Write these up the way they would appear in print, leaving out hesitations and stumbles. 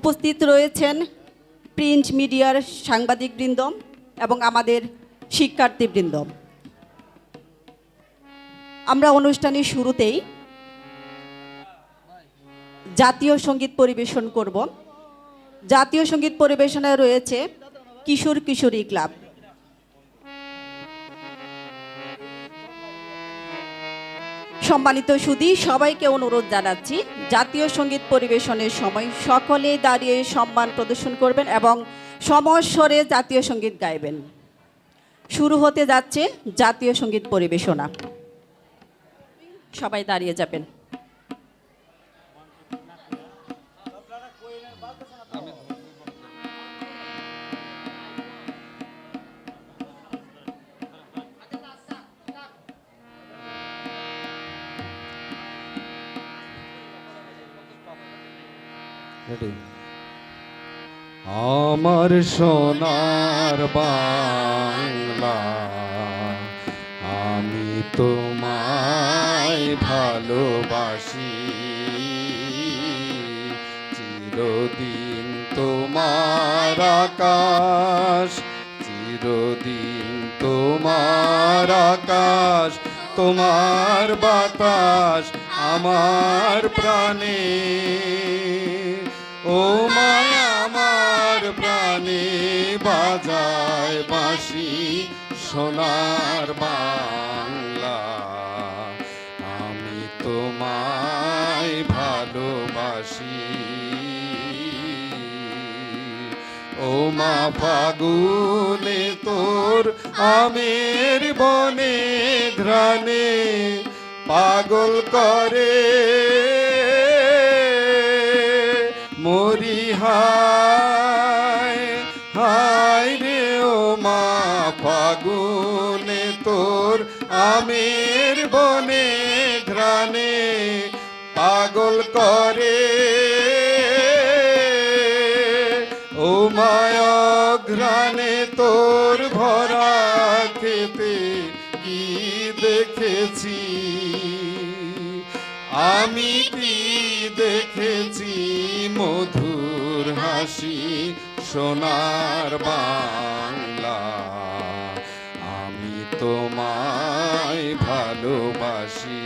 উপস্থিত রয়েছেন প্রিন্ট মিডিয়ার সাংবাদিকবৃন্দ এবং আমাদের শিক্ষার্থীবৃন্দ। আমরা অনুষ্ঠানের শুরুতেই জাতীয় সঙ্গীত পরিবেশন করব। জাতীয় সঙ্গীত পরিবেশনায় রয়েছে কিশোর কিশোরী ক্লাব। সম্মানিত সুধী, সবাইকে অনুরোধ জানাচ্ছি জাতীয় সঙ্গীত পরিবেশনের সময় সকলে দাঁড়িয়ে সম্মান প্রদর্শন করবেন এবং সমস্বরে জাতীয় সঙ্গীত গাইবেন। শুরু হতে যাচ্ছে জাতীয় সঙ্গীত পরিবেশনা। সবাই দাঁড়িয়ে যাবেন। আমার সোনার বাংলা, আমি তোমায় ভালোবাসি। চিরদিন তোমার আকাশ, চিরদিন তোমার আকাশ, তোমার বাতাস আমার প্রাণে। ও মায়া আমার প্রাণে বাজায় বাঁশি সোনার বাংলা, আমি তোমায় ভালোবাসি। ও মা ফাগুনে তোর আমের বনে ঘ্রাণে পাগল করে মরি হায় হায় রে। ও মা ফাগুনে তোর আমের বনে ঘ্রাণে পাগল করে। ও মায়া ঘ্রাণে তোর ভরা খেতে কি দেখেছি, আমি কি দেখেছি মধুর হাসি সোনার বাংলা, আমি তোমায় ভালোবাসি।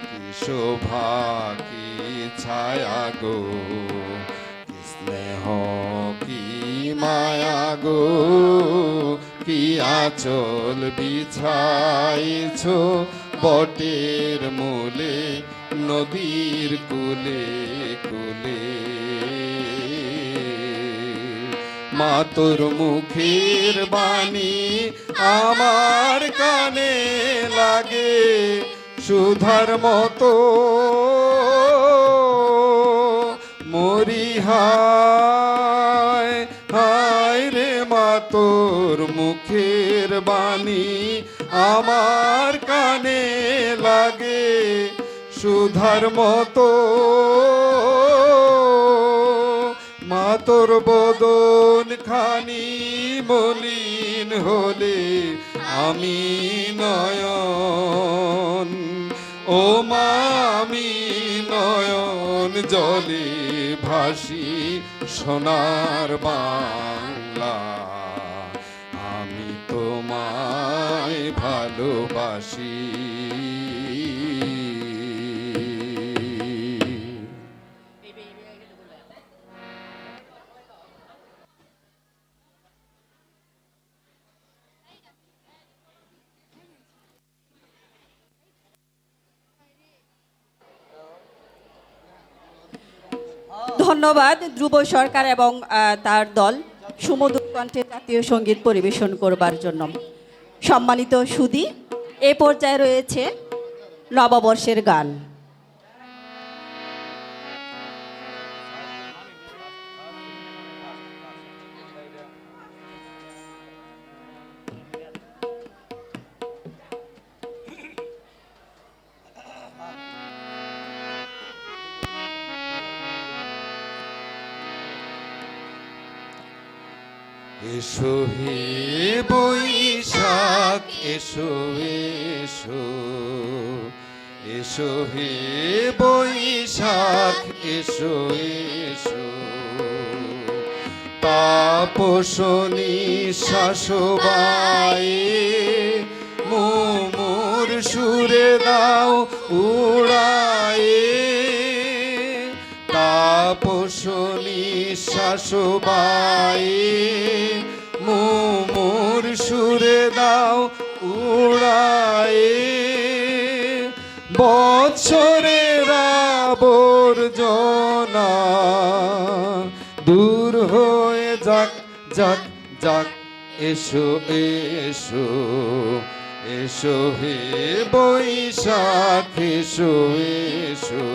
কি শোভা কি ছায়া গো, কি স্নেহ কি মায়া গো, কি আঁচল বিছাইছো বটের মূলে নদীর কুলে কুলে। মা তোর মুখের বাণী আমার কানে লাগে সুধার মতো, মরি হায় হায় রে। মা তোর মুখের বাণী আমার কানে লাগে সুধার মতো, মা তোর বদন খানি মলিন হলে আমি নয়ন, ও মা আমি নয়ন জলে ভাসি সোনার বাংলা, আমি তোমায় ভালোবাসি। ধন্যবাদ ধ্রুব সরকার এবং তার দল সুমধুর কণ্ঠে জাতীয় সঙ্গীত পরিবেশন করবার জন্য। সম্মানিত সুধী, এ পর্যায়ে রয়েছে নববর্ষের গান। এসো হে বৈশাখ এসো এসো, এসো হে বৈশাখ এসো এসো তাপসনী শাসবায়ে মোর সুরে দাও উড়ায়ে তাপসনী শাসবায়ে মোর সুরে দাও উড়ায়ে বৎসরের আবর্জনা দূর হয়ে যাক যাক যাক এসো এসো এসো হে বৈশাখ এসো এসো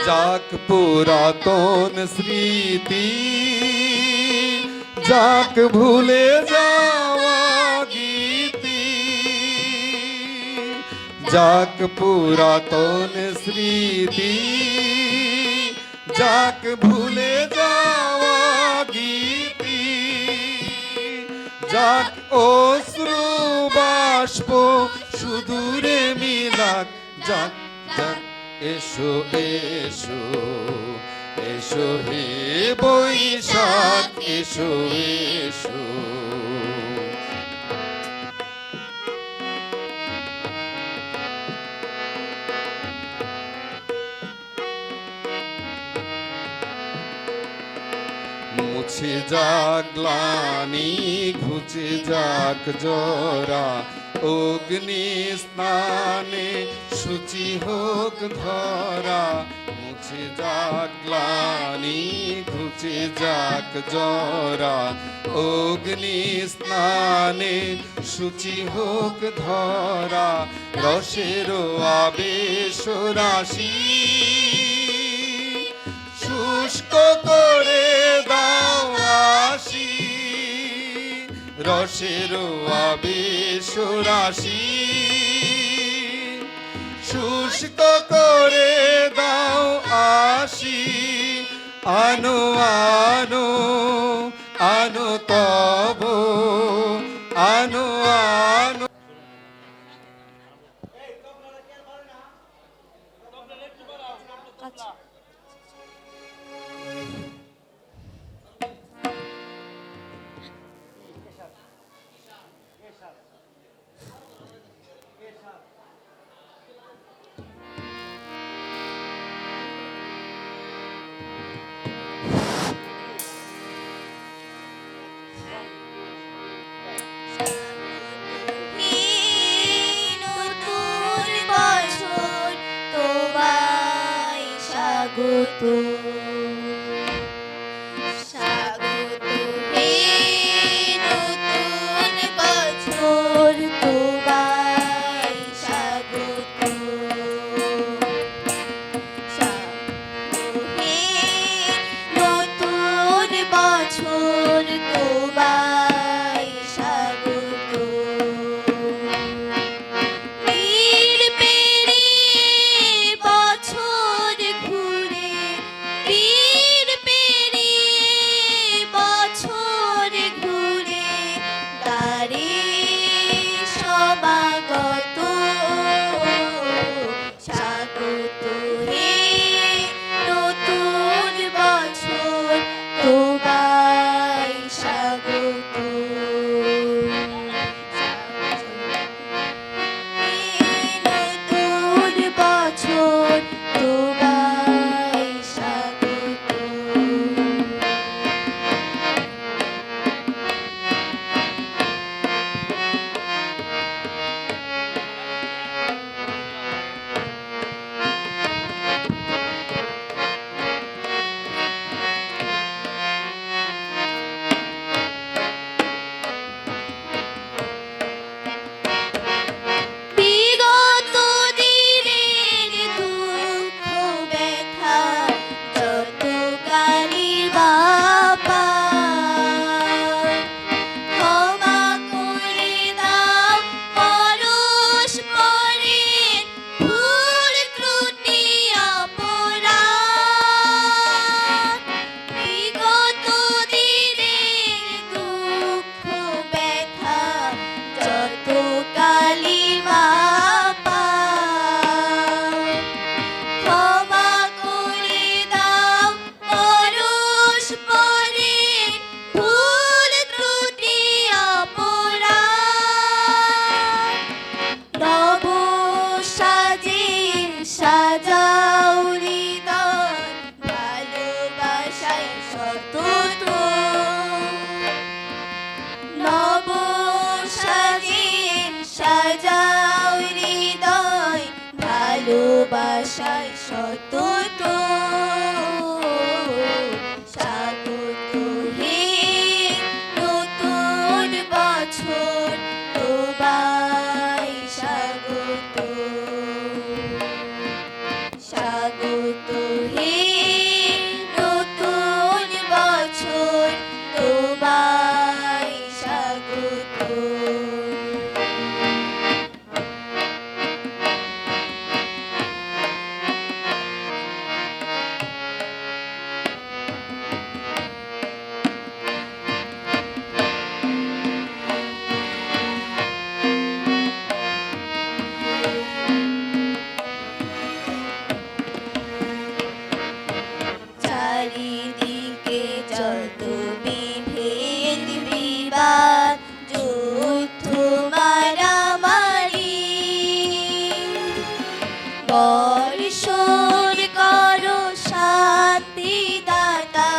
যাক পুরাতন স্মৃতি যাক ভুলে যাওয়া গীতি যাক পুরাতন স্মৃতি যাক ভুলে যাওয়া গীতি যাক অশ্রু বাষ্প সুদূরে মিলাক যাক যাক এসো এসো এসো হে বৈশাখ এসো এসো মুছে যাক গ্লানি ঘুচে যাক জরা অগ্নি স্নানে শুচি হোক ধরা মুছে যাক গ্লানি ঘুচে যাক জরা অগ্নি স্নানে শুচি হোক ধরা রসের আবেশ রাশি শুষ্ক করে দাও আসি রসের আবেশ রাশি শুষ্ক করে দাও আসি আনো আনো আনো তব আনো আনো নতুন বছর তোমায় স্বাগত স্বাগত হে নতুন বছর তোমায় স্বাগত স্বাগত হে নতুন বছর তোমায় স্বাগত পীর পেরিয়ে বছর ঘুরে পীর পেরিয়ে বছর ঘুরে তারে সমাগত স্বাগত হে নতুন বছর তোমায় স্বাগত নব সাজে সাজাও হৃদয় ভালোবাসায় সতত স্বাগত হে নতুন বছর তোমায় স্বাগত স্বাগত হে নতুন বছর তোমায় স্বাগত চারিদিকে যত বিভেদ বিবাদ যুদ্ধ মারামারি বর্ষণ করো শান্তি দাতা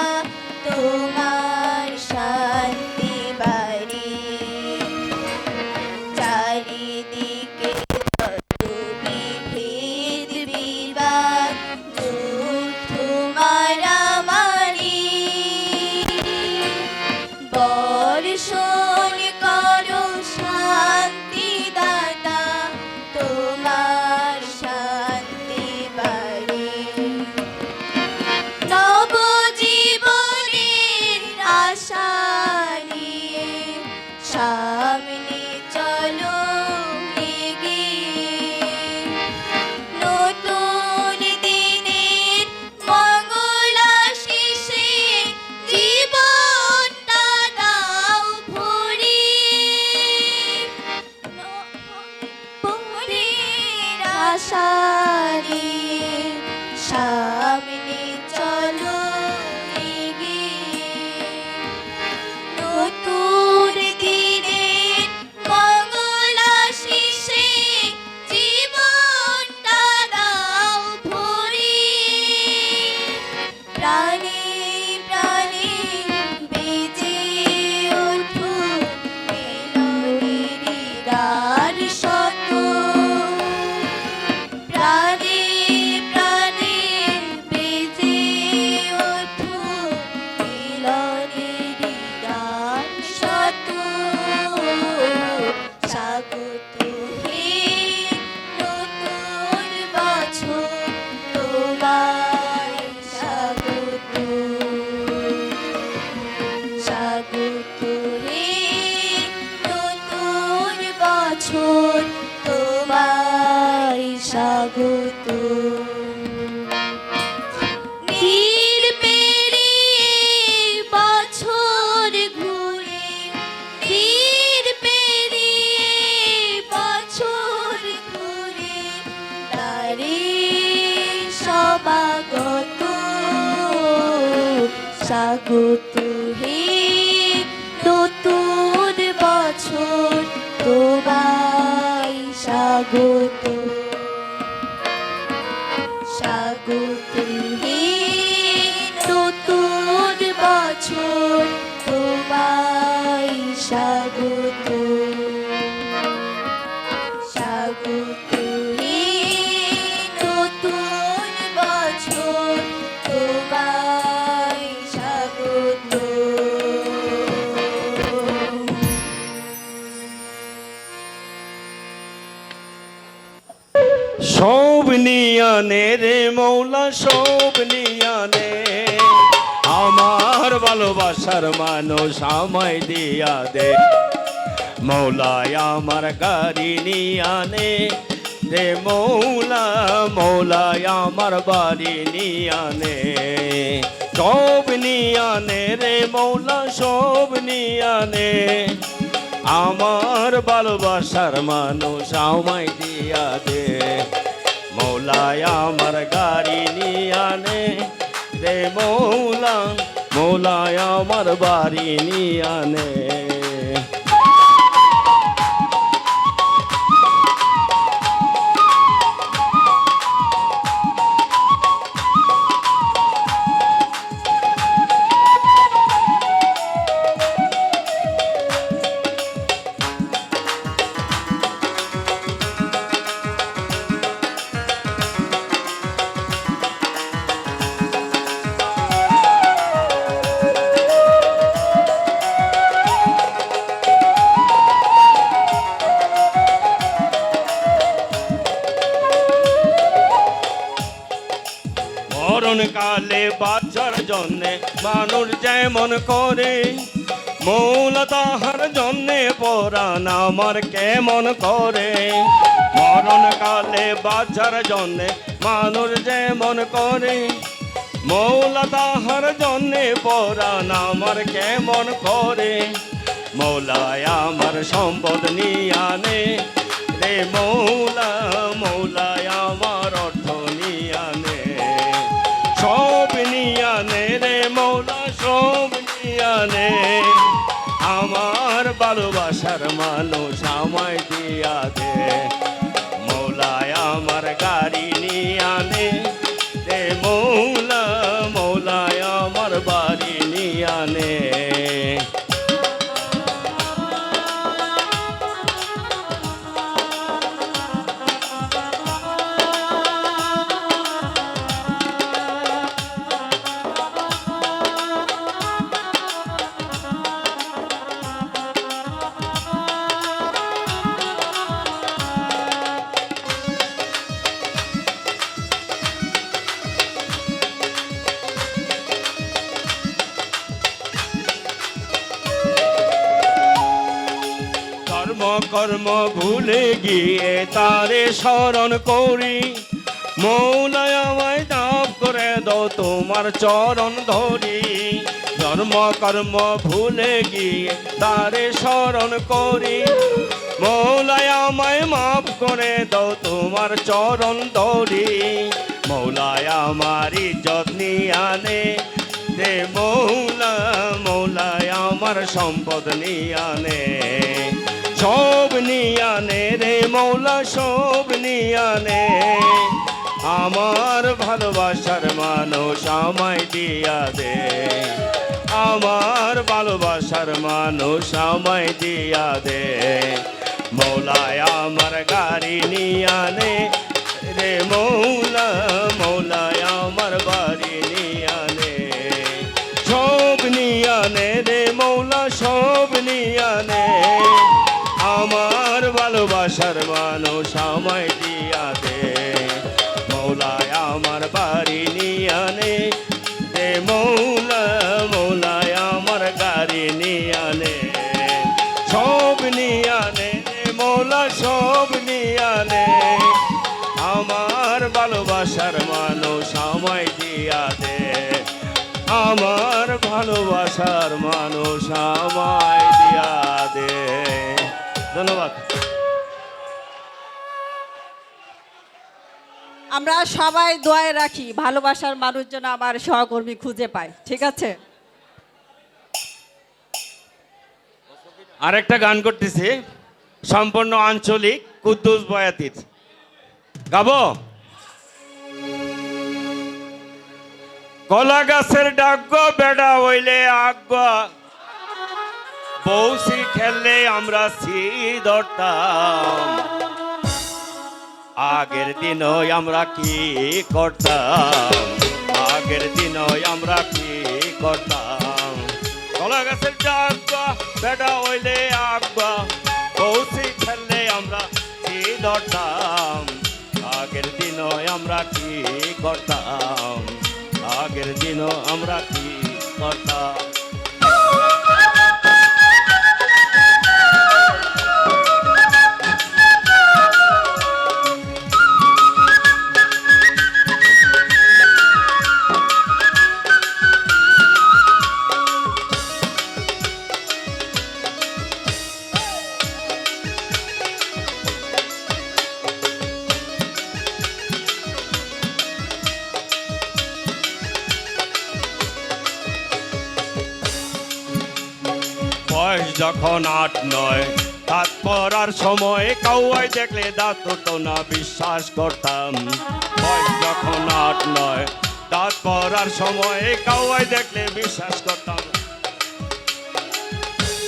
তোমার শান্তি বাড়ি চারিদিকে যত বিভেদ বিবাদ যুদ্ধ মারামারি বর্ষণ করো শান্তি দাতা তোমার শান্তি বাড়ি নবজীবনের আশা নিয়ে সামনে চলো এগিয়ে নতুন দিনের মঙ্গল আশিসে জীবনটা দাও ভরিয়ে নবজীবনের আশা নিয়ে সামনে চলো এগিয়ে নতুন দিনের মঙ্গল আশিসে জীবনটা দাও ভরিয়ে প্রাণে প্রাণে বেজে উঠুক মিলনের দ্বার শত প্রাণে প্রাণে বেজে উঠুক মিলনের দ্বার শত স্বাগত হে নতুন বছর তোমায় স্বাগত স্বাগত হে নতুন বছর তোমায় স্বাগত নীল পেরিয়ে বছর ঘুরে তীর পেরিয়ে বছর ঘুরে তারে সমাগত স্বাগত হে নতুন বছর তোমায় স্বাগত স্বাগত হে নতুন বছর তোমায় স্বাগত স্বাগত হে নতুন বছর তোমায় স্বাগত সব নিয়ানে রে মৌলা সব নিয়ানে আমার ভালোবাসার মানুষ আমায় দিয়া দে মৌলায় আমার গাড়ি নিয়ানে রে মৌলা মৌলায় আমার বাড়ি নিয়ানে সব নিয়ানে রে মৌলা সব নিয়ানে আমার ভালোবাসার মানুষ আমায় দিয়া দে মৌলায় আমার গাড়ি নিয়ানে রে মৌলা মৌলায় আমার বাড়ি নিয়ানে জন্যে মানুষ যেমন করে, মৌলা তাহার জন্যে পরাণ আমার কেমন করে। মরণকালে বাঁচার জন্যে মানুষ যেমন করে, মৌলা তাহার জন্যে পরাণ আমার কেমন করে। মৌলায় আমার সম্পদ নিয়ে আনে রে মৌলা, মৌলায় আমার অর্থ নিয়ে আনে, সব নিয়ে আনে রে মৌলা, সব নিয়ে আনে। আমার ভালোবাসার মানুষ আমায় দিয়া দে, মৌলায় আমার গাড়ি নিয়ে আনে রে মৌলা, মৌলায় আমার বাড়ি নিয়ে আনে। কর্ম কর্ম ভুলে গিয়ে তারে স্মরণ করি, মৌলায় আমায় দাব করে দাও তোমার চরণ ধরি। ধর্ম কর্ম ভুলে গিয়ে তারে স্মরণ করি, মৌলায় আমায় মাফ করে দাও তোমার চরণ ধরি। মৌলায় আমার ইজ্জত নিয়ে আনে রে মৌলা, মৌলায় আমার সম্পদ নিয়ে আনে, সব নিয়ে আনে রে মৌলা, সব নিয়ে আনে। আমার ভালোবাসার মানুষ আমায় দিয়া দে, আমার ভালোবাসার মানুষ আমায় দিয়া দে। মৌলায় আমার গাড়ি নিয়ে আনে রে মৌলা, মৌলায় আমার বাড়ি নিয়ে আনে, সব নিয়ে আনে রে মৌলা, সব নিয়ে আনে। আমার ভালোবাসার মানুষ আমায় দিয়া দে, মৌলায় আমার বাড়ি নিয়ে আনে রে মৌলা, মৌলায় আমার গাড়ি নিয়ে আনে, সব নিয়ে আনে রে মৌলা, সব নিয়ে আনে। আমার ভালোবাসার মানুষ আমায় দিয়া দে, আমার ভালোবাসার মানুষ আমায় দিয়া দে। ধন্যবাদ। আমরা সবাই দোয়ায় রাখি ভালোবাসার মানুষ যেন আমার সহকর্মী খুঁজে পায়, ঠিক আছে? আরেকটা গান করতেছি সম্পূর্ণ আঞ্চলিক, কুদ্দুস বয়াতির। গাবো? কলা গাছের ডাক বেড়া হইলে আগ, বৌসি খেললে আমরা সি ধরতাম। আগের দিনই আমরা কি করতাম, আগের দিনই আমরা কি করতাম। কলা গাছের ডাক বেড়া হইলে আগ, বৌসি খেললে আমরা সি ধরতাম। আগের দিনই আমরা কি করতাম, আগের দিনও আমরা কি করতাম। বয়স যখন 8-9, দাঁত পড়ার সময় কাউয়াই দেখলে দাঁত তো না বিশ্বাস করতাম। বয়স যখন 8-9, দাঁত পড়ার সময় কাউয়াই দেখলে বিশ্বাস করতাম।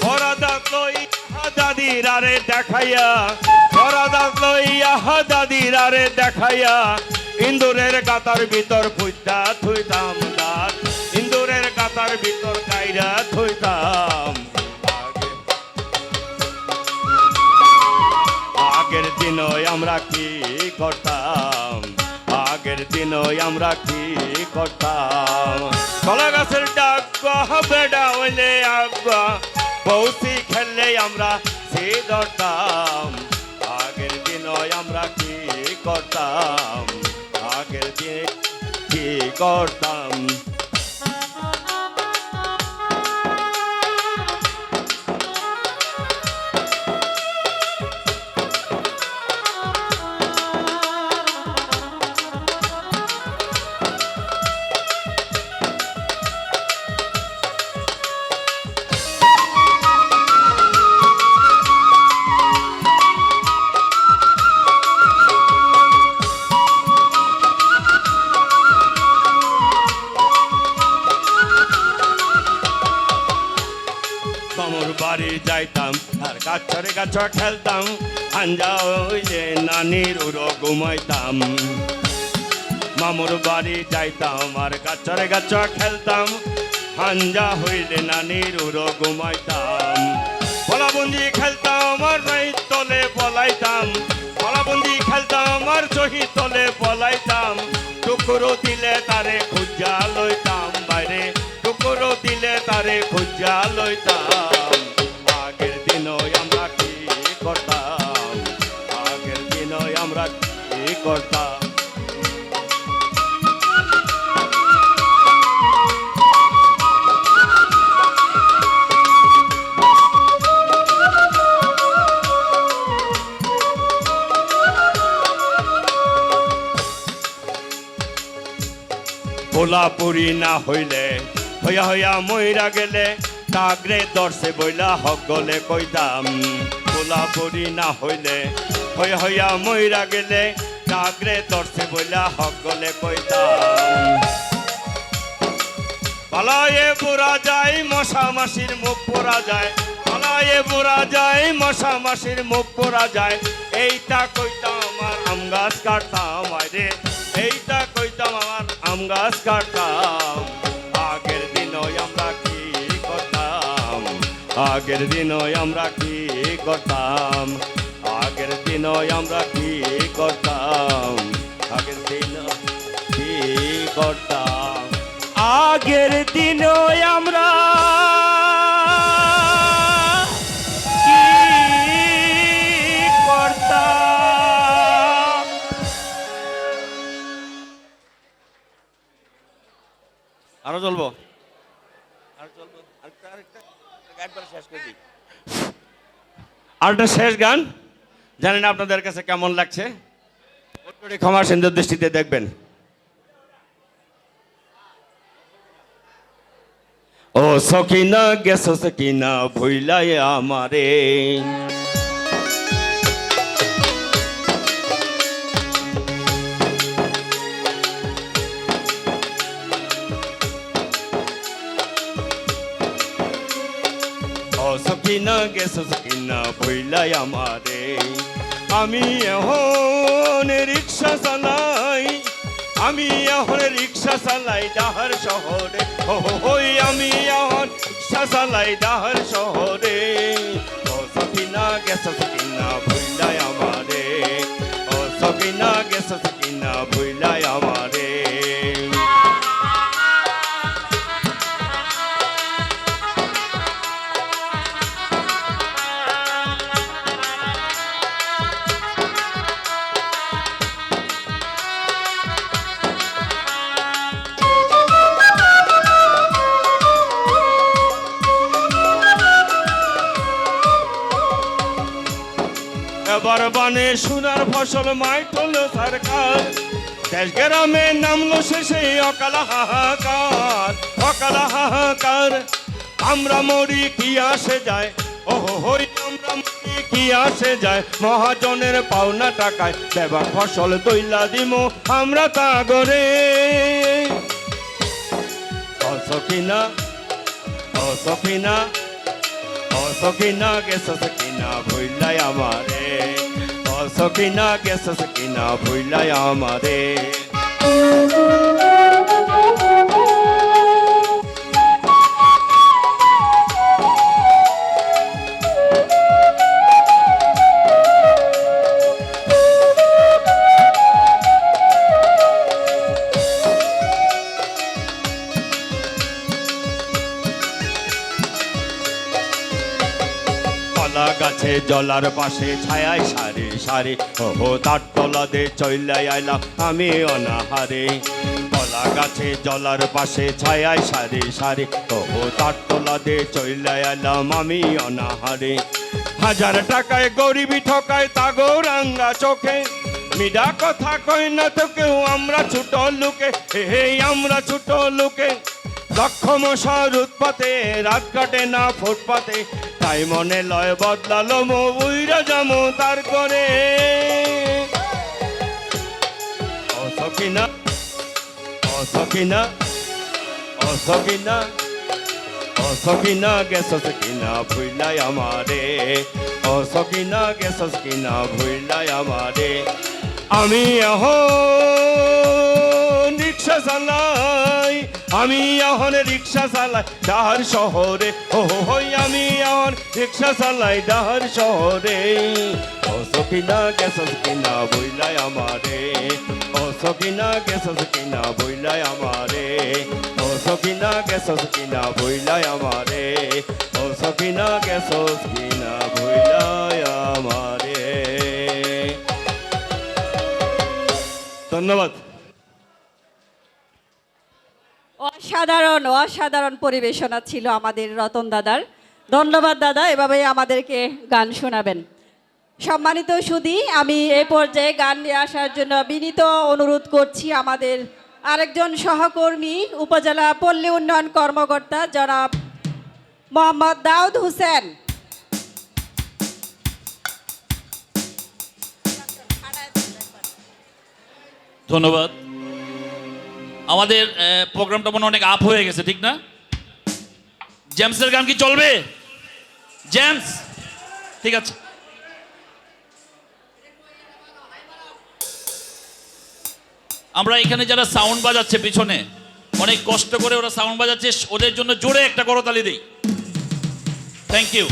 পরা দাঁত লইয়া দাদির আরে দেখাইয়া, পরা দাঁত লইয়া দাদির আরে দেখাইয়া, ইন্দুরের গাতার ভিতর ফুইতা থুইতাম দাঁত, ইন্দুরের গাতার ভিতর কাইরা থুইতাম। আগের দিনই আমরা কি করতাম, আগের দিন দিনই আমরা কি করতাম কলা গাছের ডাক বেডা হইলে আগুয়া বৌসি খেললে আমরা সে ধরতাম আগের দিনই আমরা কি করতাম আগের দিন কি করতাম মামুর বাড়ি যাইতাম আর গাছরে গাছ খেলতাম আঞ্জা হইলে নানির উড়ো ঘুমাইতাম মামুর বাড়ি যাইতাম আর গাছরে গাছ খেলতাম হাঞ্জা হইলে নানির উড়ো ঘুমাইতাম বলাবন্দি খেলতাম আর নাই তলে পলাইতাম বলাবন্দি খেলতাম আর চহি তলে পলাইতাম টুকরো দিলে তারে খুঁজা লইতাম বাইরে টুকরো দিলে তারে খুঁজা লইতাম আগের দিনই আমরা কি করতাম আগের দিনই আমরা কি করতাম পোলাপুরি না হইলে হইয়া হইয়া মইরা গেলে টাগরে দর্শে বইলা হক গলে কইতাম পোলাপুরি না হইলে হইয়া হইয়া মইরা গেলে টাগরে দর্শে বইলা হক গলে কইতাম পালায়ে বুড়া যায় মশা মাসির মুখ পোড়া যায় পালায়ে বুড়া যায় মশা মাসির মুখ পোড়া যায় এইটা কইতাম আমার আম গাছ কাটতাম আরে এইটা কইতাম আমার আম গাছ কাটতাম আগের দিনই আমরা কি করতাম আগের দিনই আমরা কি করতাম আগের দিনই আমরা কি করতাম আগের দিন কি করতাম আগের দিনই আমরা কি করতাম আরো চলবো আরেকটা শেষ গান জানি না আপনাদের কাছে কেমন লাগছে ক্ষমা সুন্দর দৃষ্টিতে দেখবেন ও সখিনা গেছো সখিনা ভুইলাই আমারে সখিনা গেছো সখিনা ভুইলাই আমারে আমি এখন রিক্সা চালাই আমি এখন রিক্সা চালাই ডাহার শহরে হই আমি এখন রিক্সা চালাই ডাহার শহরে ও সখিনা গেছো সখিনা ভুইলাই আমারে ও সখিনা গেছো সখিনা ভুইলাই আমারে এবার বানে সোনার ফসল মাইটল সরকার দেশ গ্রামে নামলো শেষে অকালা হাহাকার অকালা হাহাকার আমরা মরি কি আসে যায় ওহো হই আমরা মরি কি আসে যায় মহাজনের পাওনা টাকায় দেবা ফসল দইলা দিমো আমরা তা গরে অসখিনা অসখিনা অসখিনা গেছো সখিনা ভুইলাই আমারে অসখিনা গেছো সখিনা ভুইলাই আমারে কলা গাছে জলার পাশে ছায়ায় সারি সারি ওহো তার তলা দে চইলাই আইলাম আমি অনাহারে কলা গাছে জলার পাশে ছায়ায় সারি সারি ওহো তার তলা দে চইলাই আইলাম আমি অনাহারে হাজার টাকায় গরিবি ঠকায় তাগো রাঙ্গা চোখে মিডা কথা কই না তো কেউ আমরা ছোট লোকে হে আমরা ছোট লোকে লক্ষ মশার উৎপাতে রাত কাটে না ফুটপাতে তাই মনে লয় বদলালো মো উইরা যামো তার করে অসকিনা অসকিনা অসকিনা অসকিনা গেছস কিনা ভুইলাই আমারে অসকিনা গেছস কিনা ভুইলাই আমারে আমি এখন রিক্সা চালাই আমি এখন রিক্সা চালাই ডাহার শহরে ও হই আমি এখন রিক্সা চালাই ডাহার শহরে অসকিনা গেছস কিনা ভুইলাই আমারে অসকিনা গেছস কিনা ভুইলাই আমারে অসকিনা গেছস কিনা ভুইলাই আমারে অসকিনা গেছস কিনা ভুইলাই আমারে ধন্যবাদ অসাধারণ অসাধারণ পরিবেশনা ছিল আমাদের রতন দাদার। ধন্যবাদ দাদা, এভাবেই আমাদেরকে গান শোনাবেন। সম্মানিত সুধী, আমি এই পর্যায়ে গান নিয়ে আসার জন্য বিনীত অনুরোধ করছি আমাদের আরেকজন সহকর্মী উপজেলা পল্লী উন্নয়ন কর্মকর্তা জনাব মোহাম্মদ দাউদ হোসেন। ধন্যবাদ। আমাদের প্রোগ্রামটা মনে অনেক আপ হয়ে গেছে, ঠিক না? জেমসের গান কি চলবে? জেমস, ঠিক আছে। আমরা এখানে যারা সাউন্ড বাজাচ্ছে পিছনে, অনেক কষ্ট করে ওরা সাউন্ড বাজাচ্ছে, ওদের জন্য জোরে একটা করতালি দেই। Thank you.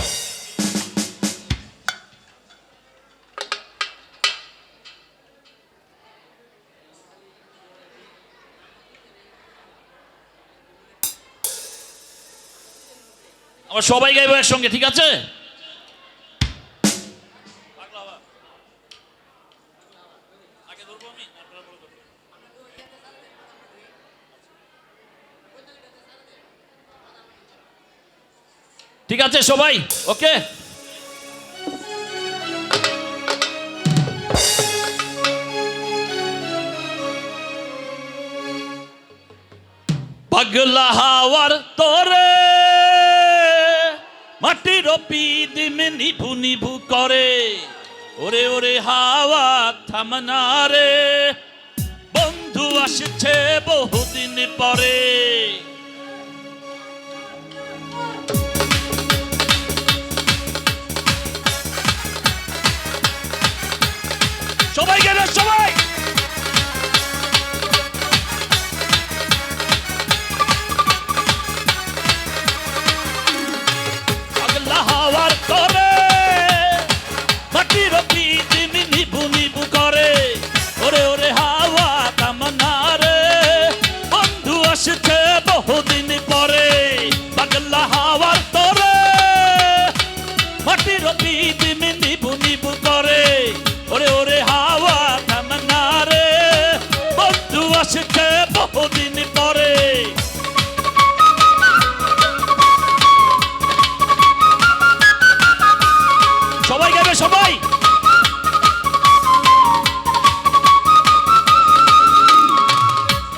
আমরা সবাই গাইবো একসঙ্গে, ঠিক আছে? ঠিক আছে সবাই, ওকে। পাগলা হাওয়ার তোরে মাটির পিদিম নিভু নিভু করে, ওরে ওরে হাওয়া থামনা রে, বন্ধু আসছে বহুদিন পরে। সবাই গেলে সবাই পাগলা হাওয়ার তোরে মাটির পিদিম নিভু নিভু করে, ওরে ওরে হাওয়া থামনা রে, বন্ধু আসছে বহুদিন পরে। পাগলা হাওয়ার তোরে মাটির পিদিম নিভু নিভু করে, ওরে ওরে হাওয়া থামনা রে, বন্ধু আসছে বহুদিন পরে। সবাই গাবে সবাই।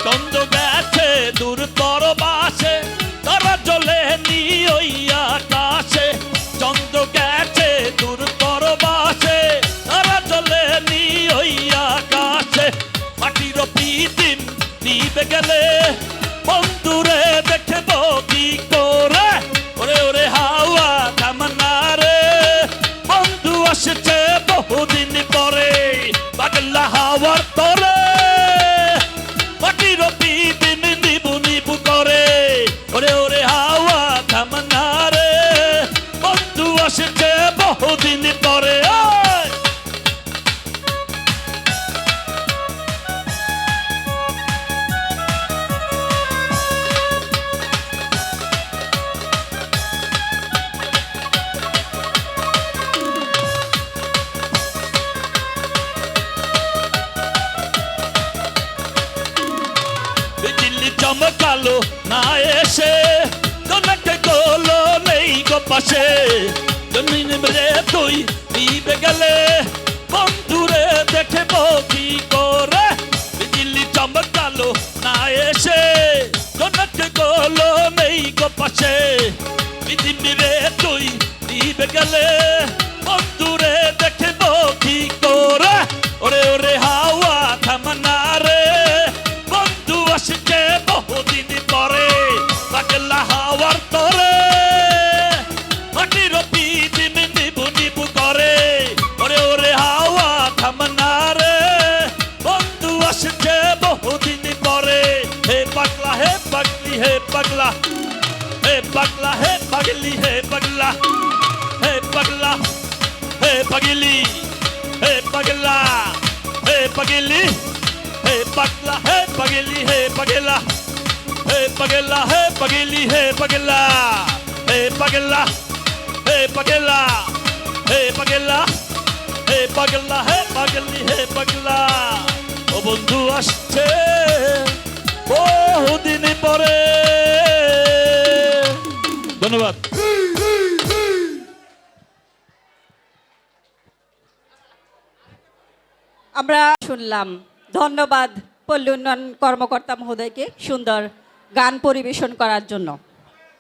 চন্দ্র গেছে দূর পরবাসে, তারা জ্বলে নি ওই আকাশে। চন্দ্র গেছে দূর পরবাসে, তারা জ্বলে নি ওই আকাশে। মাটির পিদিম নিবে গেলে বন্ধুরে দেখব কি করে, ওরে ওরে হাওয়া থামনা রে, বন্ধু আসছে চমকালো না এসে তোমাকে গলো নেই গো পাশে রে তুই দিবে গেলে বন্ধুরে দেখব কি করে বিজলি চমকালো না এসে তোমাকে গলো নেই গো পাশে রে তুই দিবে গেলে বন্ধুরে দেখব কি করে ওরে ওরে হাওয়া থামনা রে বন্ধু আসছে বহুদিন পরে পাগলা হাওয়ার তরে মাটির পিদিন নিবু নিবু করে ওরে ওরে হাওয়া থামনা রে বন্ধু আসছে বহুদিন পরে হে পাগলা হে পাগলি হে পাগলা হে পাগলা হে পাগলি হে পাগলা হে পাগলা হে পাগলি হে পাগলা হে পাগলি হে পাগলা হে পাগলি হে পাগলা হে পাগলা হে পাগলি হে পাগলা হে পাগলা হে পাগলা হে পাগলা হে পাগলা হে পাগলি হে পাগলা ও বন্ধু আসছে বহুদিন পরে ধন্যবাদ আমরা শুনলাম। ধন্যবাদ পল্লী উন্নয়ন কর্মকর্তা মহোদয়কে সুন্দর গান পরিবেশন করার জন্য।